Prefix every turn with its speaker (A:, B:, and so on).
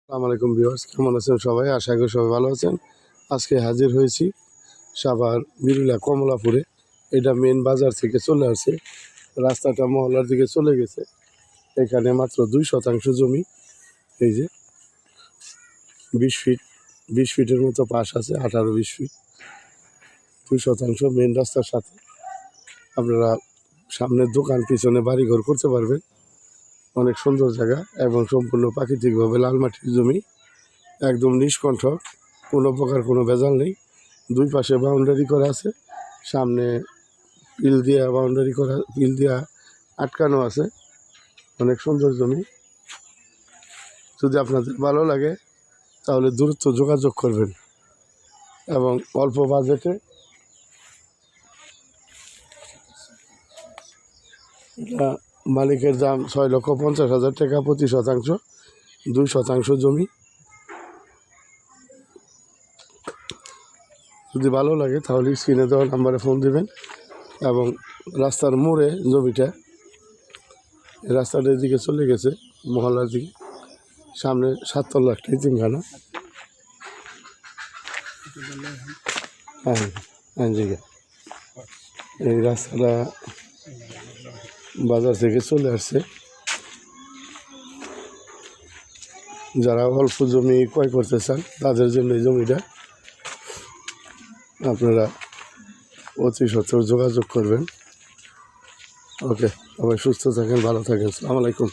A: আসসালামু আলাইকুম ভিউয়ার্স, কেমন আছেন সবাই? আশা করি সবাই ভালো আছেন। আজকে হাজির হয়েছি সাভার বিরুলিয়া কমলাপুরে। এটা মেন বাজার থেকে চলে আসছে, রাস্তাটা মহল্লার দিকে চলে গেছে। এখানে মাত্র 2% জমি, এই যে 20 ফিটের মতো পাশ আছে, 18-20 ফিট, 2% মেন রাস্তার সাথে। আপনারা সামনের দোকান, পিছনে বাড়িঘর করতে পারবেন। অনেক সুন্দর জায়গা এবং সম্পূর্ণ প্রাকৃতিকভাবে লাল মাটির জমি, একদম নিষ্কণ্ঠক, কোনো প্রকার কোনো ভেজাল নেই। দুই পাশে বাউন্ডারি করা আছে, সামনে পিল দিয়া বাউন্ডারি করা, পিল দিয়া আটকানো আছে। অনেক সুন্দর জমি। যদি আপনাদের ভালো লাগে তাহলে দ্রুত যোগাযোগ করবেন এবং অল্প বাজেটে। এটা মালিকের দাম 6,50,000 টাকা প্রতি শতাংশ, 2% জমি। যদি ভালো লাগে তাহলে স্ক্রিনে দেওয়া নাম্বারে ফোন দিবেন। এবং রাস্তার মোড়ে জমিটা, রাস্তাটার দিকে চলে গেছে মহল্লার দিকে, সামনে 7 তলা একটা তিনখানা। হ্যাঁ জায়গা, এই রাস্তাটা বাজার থেকে চলে আসছে। যারা অল্প জমি ক্রয় করতে চান তাদের জন্য এই জমিটা। আপনারা অতি সত্ত্বর যোগাযোগ করবেন। ওকে, সবাই সুস্থ থাকেন, ভালো থাকেন। আসসালামু আলাইকুম।